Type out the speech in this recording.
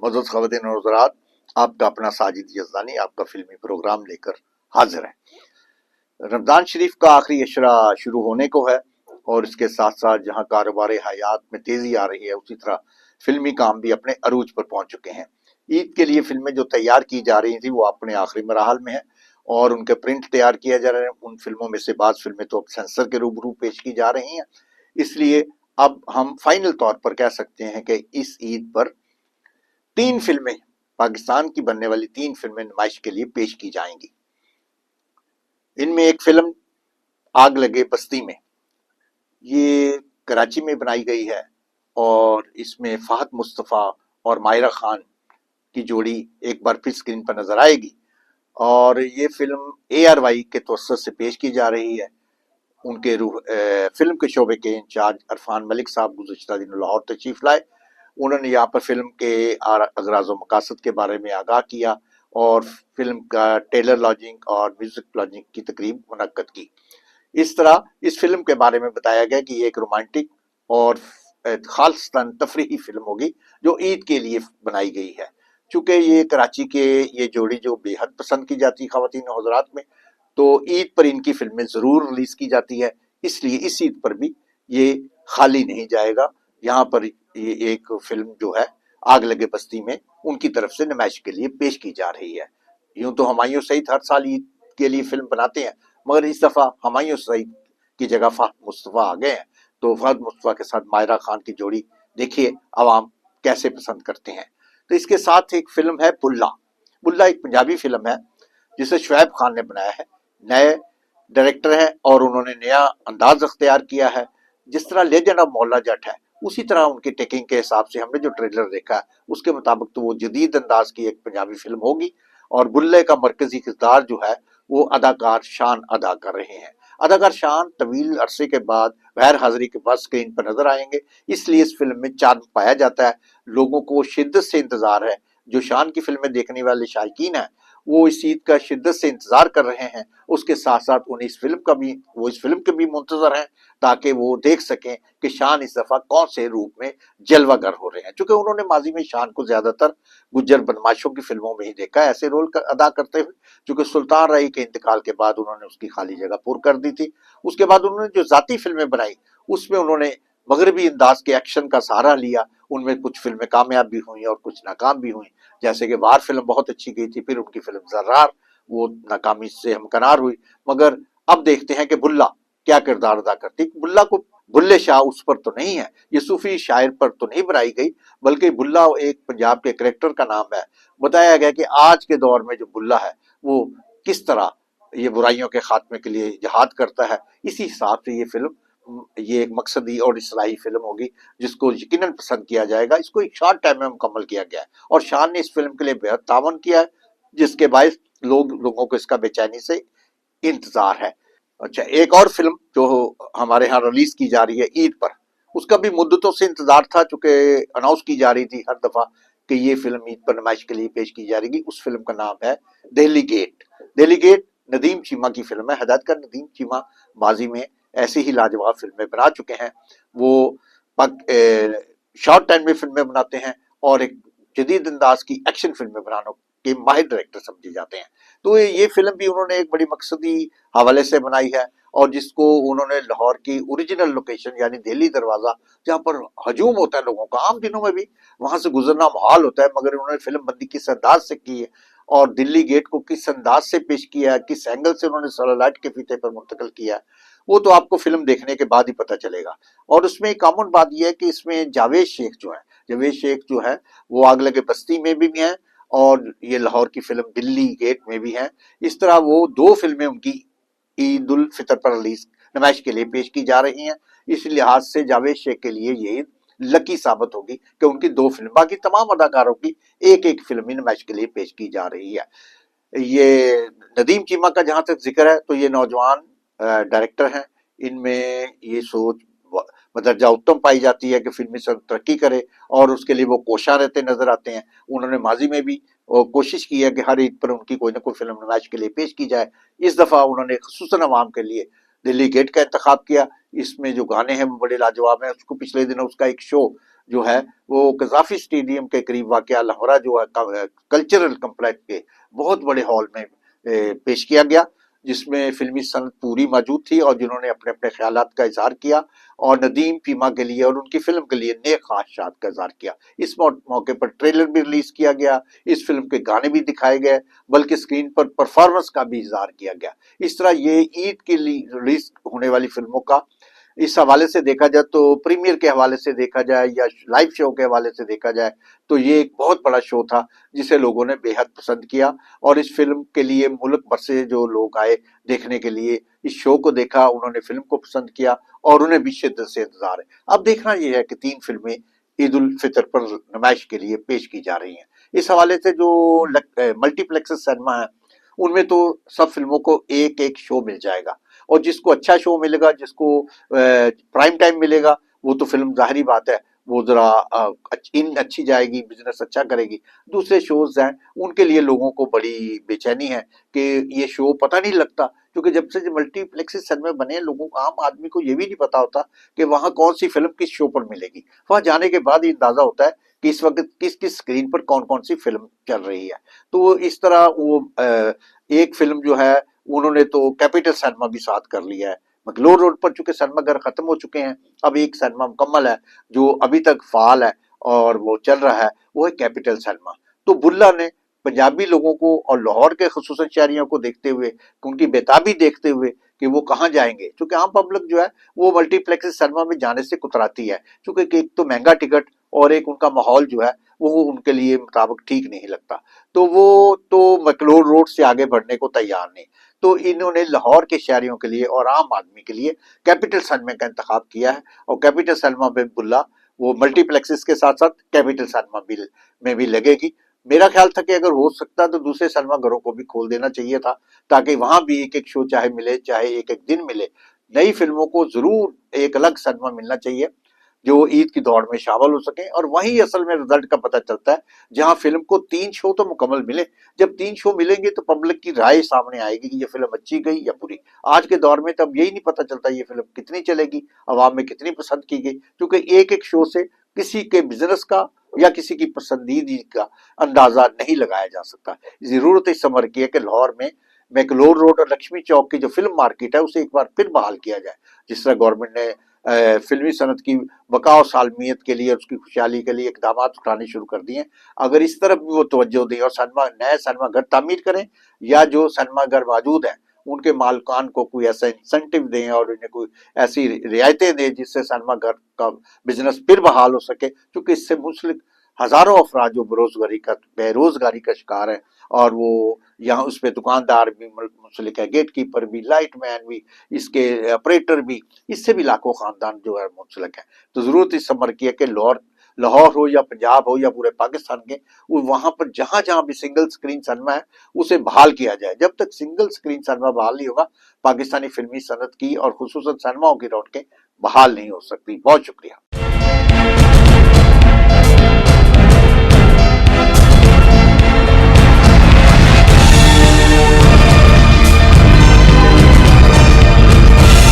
मौजूद ख़वातीन और हज़रात, आपका अपना साजिद यज़दानी आपका फिल्मी प्रोग्राम लेकर हाजिर है। रमज़ान शरीफ का आखिरी अशरा शुरू होने को है और इसके साथ साथ जहां कारोबार हयात में तेज़ी आ रही है, उसी तरह फिल्मी काम भी अपने अरूज पर पहुंच चुके हैं। ईद के लिए फिल्में जो तैयार की जा रही थी वो अपने आखिरी मराहल में है और उनके प्रिंट तैयार किया जा रहे हैं। उन फिल्मों में से बाज़ फिल्में तो अब सेंसर के रूबरू पेश की जा रही हैं, इसलिए अब हम फाइनल तौर पर कह सकते हैं कि इस ईद पर 3 फिल्में, पाकिस्तान की बनने वाली 3 फिल्में नुमाइश के लिए पेश की जाएंगी। इनमें एक फिल्म आग लगे बस्ती में, ये कराची में बनाई गई है और इसमें फहद मुस्तफ़ा और मायरा खान की जोड़ी एक बार फिर स्क्रीन पर नजर आएगी और ये फिल्म ARY के तवज्जुह से पेश की जा रही है। उनके फिल्म के शोबे के इंचार्ज अरफान मलिक साहब गुज़श्ता दिनों लाहौर तशरीफ लाए। उन्होंने यहाँ पर फिल्म के अगराज़ व मकासद के बारे में आगाह किया और फिल्म का ट्रेलर लॉन्चिंग और म्यूजिक लॉन्चिंग की तकरीब मुनक्कद की। इस तरह इस फिल्म के बारे में बताया गया कि ये एक रोमांटिक और खालिस्तान तफरीही फिल्म होगी जो ईद के लिए बनाई गई है। चूंकि ये कराची के ये जोड़ी जो बेहद पसंद की जाती है ख़वातीन और हज़रात में, तो ईद पर इनकी फिल्में ज़रूर रिलीज़ की जाती है, इसलिए इस ईद पर भी ये खाली नहीं जाएगा। यहाँ पर ये एक फिल्म जो है आग लगे बस्ती में उनकी तरफ से नुमाइश के लिए पेश की जा रही है। यूं तो हुमायूं सईद हर साल ईद के लिए फिल्म बनाते हैं, मगर इस दफ़ा हुमायूं सईद की जगह फहद मुस्तफ़ा आ गए हैं, तो फहद मुस्तफ़ा के साथ मायरा खान की जोड़ी देखिए अवाम कैसे पसंद करते हैं। तो इसके साथ एक फिल्म है बुल्ला। बुल्ला एक पंजाबी फिल्म है जिसे शुएब खान ने बनाया है, नए डायरेक्टर है और उन्होंने नया अंदाज अख्तियार किया है। जिस तरह लेजेंड ऑफ मोहल्ला जट है, उसी तरह उनकी टेकिंग के हिसाब से हमने जो ट्रेलर देखा है उसके मुताबिक तो वो जदीद अंदाज की एक पंजाबी फिल्म होगी और बुल्ले का मरकजी किरदार जो है वो अदाकार शान अदा कर रहे हैं। अदाकार शान तवील अरसे के बाद गैर हाजिरी के बाद स्क्रीन पर नजर आएंगे, इसलिए इस फिल्म में चांद पाया जाता है। लोगों को शिद्दत से इंतजार है, जो शान की फिल्में देखने वाले शायकीन हैं वो इस ईद का शिद्दत से इंतजार कर रहे हैं। उसके साथ साथ उन्हें इस फिल्म के भी मुंतजर हैं ताकि वो देख सकें कि शान इस दफा कौन से रूप में जलवागर हो रहे हैं। चूंकि उन्होंने माजी में शान को ज्यादातर गुज्जर बदमाशों की फिल्मों में ही देखा है ऐसे रोल अदा करते हुए, चूंकि सुल्तान रही के इंतकाल के बाद उन्होंने उसकी खाली जगह पूरी कर दी थी। उसके बाद उन्होंने जो जाती फिल्में बनाई उसमें उन्होंने मगरबी अंदाज के एक्शन का सहारा लिया। उनमें कुछ फिल्में कामयाब भी हुई और कुछ नाकाम भी हुई, जैसे कि वार फिल्म बहुत अच्छी गई थी, फिर उनकी फिल्म जर्रार वो नाकामी से हमकनार हुई। मगर अब देखते हैं कि बुल्ला क्या किरदार अदा करती। बुल्ला को बुल्ले शाह उस पर तो नहीं है, ये सूफी शायर पर तो नहीं बनाई गई, बल्कि बुल्ला एक पंजाब के करेक्टर का नाम है। बताया गया कि आज के दौर में जो बुल्ला है वो किस तरह ये बुराइयों के खात्मे के लिए जिहाद करता है। इसी हिसाब से ये फिल्म ये एक मकसदी और इस्लाही फिल्म होगी जिसको यकीनन पसंद किया जाएगा। इसको एक शॉर्ट टाइम में मुकम्मल किया गया है और शान ने इस फिल्म के लिए बेहद तावन किया है, जिसके बायस लोगों को इसका बेचैनी से इंतजार है। अच्छा, एक और फिल्म जो हमारे यहाँ रिलीज की जा रही है ईद पर, उसका भी मुद्दतों से इंतजार था, चूंकि अनाउंस की जा रही थी हर दफा कि ये फिल्म ईद पर नुमाइश के लिए पेश की जा रही। उस फिल्म का नाम है दिल्ली गेट। दिल्ली गेट नदीम चीमा की फिल्म है। हिदायतकार नदीम चीमा माजी में ऐसी ही लाजवाब फिल्में बना चुके हैं। वो शॉर्ट टाइम में फिल्में बनाते हैं और एक जदीद अंदाज की एक्शन फिल्में बनाने के माहिर डायरेक्टर समझे जाते हैं। तो ये फिल्म भी उन्होंने एक बड़ी मकसदी हवाले से बनाई है और जिसको उन्होंने लाहौर की ओरिजिनल लोकेशन यानी दिल्ली दरवाजा, जहाँ पर हजूम होता है लोगों का, आम दिनों में भी वहां से गुजरना मुहाल होता है, मगर उन्होंने फिल्म बंदी किस अंदाज से की है और दिल्ली गेट को किस अंदाज से पेश किया है, किस एंगल से उन्होंने सैटेलाइट के फीते पर मुंतकिल किया है, वो तो आपको फिल्म देखने के बाद ही पता चलेगा। और उसमें एक कॉमन बात यह है कि इसमें जावेद शेख जो है वो आग लगे बस्ती में भी है और ये लाहौर की फिल्म दिल्ली गेट में भी है। इस तरह वो 2 फिल्में उनकी ईद उल फितर पर रिलीज नुमाइश के लिए पेश की जा रही हैं। इस लिहाज से जावेद शेख के लिए ये लकी साबित होगी कि उनकी 2 फिल्म, बाकी तमाम अदाकारों की एक एक फिल्म नुमाइश के लिए पेश की जा रही है। ये नदीम चीमा का जहां तक जिक्र है तो ये नौजवान डायरेक्टर हैं, इनमें ये सोच बदरजा उत्तम पाई जाती है कि फिल्मी संग तरक्की करे और उसके लिए वो कोशा रहते नजर आते हैं। उन्होंने माजी में भी कोशिश की है कि हर ईद पर उनकी कोई ना कोई फिल्म नुमाइश के लिए पेश की जाए। इस दफा उन्होंने खुसूसन अवाम के लिए दिल्ली गेट का इंतखाब किया। इसमें जो गाने हैं वो बड़े लाजवाब हैं। उसको पिछले दिनों उसका एक शो जो है वो कजाफी स्टेडियम के करीब वाक़या लाहौरा जो है कल्चरल कम्प्लेक्स के बहुत बड़े हॉल में पेश किया गया, जिसमें फिल्मी सनत पूरी मौजूद थी और जिन्होंने अपने अपने ख्यालात का इजहार किया और नदीम फीमा के लिए और उनकी फिल्म के लिए नेक ख्वाहिशात का इजहार किया। इस मौके पर ट्रेलर भी रिलीज किया गया, इस फिल्म के गाने भी दिखाए गए, बल्कि स्क्रीन पर परफॉर्मेंस का भी इजहार किया गया। इस तरह ये ईद के लिए रिलीज होने वाली फिल्मों का इस हवाले से देखा जाए तो प्रीमियर के हवाले से देखा जाए या लाइव शो के हवाले से देखा जाए तो ये एक बहुत बड़ा शो था जिसे लोगों ने बेहद पसंद किया और इस फिल्म के लिए मुल्क भर से जो लोग आए देखने के लिए इस शो को देखा, उन्होंने फिल्म को पसंद किया और उन्हें भी शिद्दत से इंतजार है। अब देखना यह है कि 3 फिल्में ईद उल फितर पर नुमाइश के लिए पेश की जा रही हैं। इस हवाले से जो मल्टीप्लेक्स सिनेमा है उनमें तो सब फिल्मों को एक एक शो मिल जाएगा और जिसको अच्छा शो मिलेगा, जिसको प्राइम टाइम मिलेगा, वो तो फिल्म जाहिर बात है वो जरा अच्छी जाएगी, बिजनेस अच्छा करेगी। दूसरे शोज हैं उनके लिए लोगों को बड़ी बेचैनी है कि ये शो पता नहीं लगता, क्योंकि जब से मल्टीप्लेक्स सिनेमा बने लोगों आम आदमी को ये भी नहीं पता होता कि वहाँ कौन सी फिल्म किस शो पर मिलेगी। वहाँ जाने के बाद ही अंदाजा होता है कि इस वक्त किस किस स्क्रीन पर कौन कौन सी फिल्म चल रही है। तो इस तरह वो एक फिल्म जो है उन्होंने तो कैपिटल सिनेमा भी साथ कर लिया है। मैक्लोर रोड पर चूंकि सिनेमा घर खत्म हो चुके हैं, अब एक सिनेमा मुकम्मल है जो अभी तक फाल है और वो चल रहा है, वो है कैपिटल सिनेमा। तो बुल्ला ने पंजाबी लोगों को और लाहौर के खुसूसन शहरियों को देखते हुए, उनकी बेताबी देखते हुए कि वो कहाँ जाएंगे, क्योंकि आम पब्लिक जो है वो मल्टीप्लेक्स सिनेमा में जाने से कुतराती है, क्योंकि एक तो महंगा टिकट और एक उनका माहौल जो है वो उनके लिए मुताबिक ठीक नहीं लगता। तो वो तो मैक्लोर रोड से आगे बढ़ने को तैयार नहीं। तो इन्होंने लाहौर के शहरियों के लिए और आम आदमी के लिए कैपिटल सिनेमा का इंतखाब किया है और कैपिटल सिनेमा में बुल्ला वो मल्टीप्लेक्सेस के साथ साथ कैपिटल सिनेमा में भी लगेगी। मेरा ख्याल था कि अगर हो सकता तो दूसरे सिनेमा घरों को भी खोल देना चाहिए था, ताकि वहां भी एक एक शो चाहे मिले, चाहे एक एक दिन मिले। नई फिल्मों को जरूर एक अलग सिनेमा मिलना चाहिए जो ईद की दौड़ में शामिल हो सके, और वही असल में रिजल्ट का पता चलता है जहां फिल्म को 3 शो तो मुकम्मल मिले। जब 3 शो मिलेंगे तो पब्लिक की राय सामने आएगी कि ये फिल्म अच्छी गई या बुरी। आज के दौर में तब यही नहीं पता चलता ये फिल्म कितनी चलेगी, अवाम में कितनी पसंद की गई, क्योंकि एक एक शो से किसी के बिजनेस का या किसी की पसंदीदगी का अंदाजा नहीं लगाया जा सकता। जरूरत इस समर की है कि लाहौर में मैक्लोर रोड और लक्ष्मी चौक की जो फिल्म मार्केट है उसे एक बार फिर बहाल किया जाए, जिस तरह गवर्नमेंट ने फिल्मी सनत की बका और सालमियत के लिए, उसकी खुशहाली के लिए इकदाम उठाने शुरू कर दिए। अगर इस तरफ भी वो तवज्जो दें और नए सिनेमा घर तामीर करें या जो सिनेमा घर मौजूद हैं उनके मालिकान को कोई ऐसा इंसेंटिव दें और उन्हें कोई ऐसी रियायतें दें जिससे सिनेमा घर का बिजनेस फिर बहाल हो सके, क्योंकि इससे मुंसलिक हजारों अफराद जो बेरोजगारी का शिकार है और वो यहाँ उस पर दुकानदार भी मुंसलिक है, गेट कीपर भी, लाइट मैन भी, इसके ऑपरेटर भी, इससे भी लाखों खानदान जो है मुंसलिक है। तो जरूरत इस समर की है कि लाहौर हो या पंजाब हो या पूरे पाकिस्तान के वहां पर जहां जहां भी सिंगल स्क्रीन सिनेमा है उसे बहाल किया जाए। जब तक सिंगल स्क्रीन सिनेमा बहाल नहीं होगा पाकिस्तानी फिल्मी सनत की और खुसूसन सिनेमाओं की रौनकें बहाल नहीं हो सकती। बहुत शुक्रिया।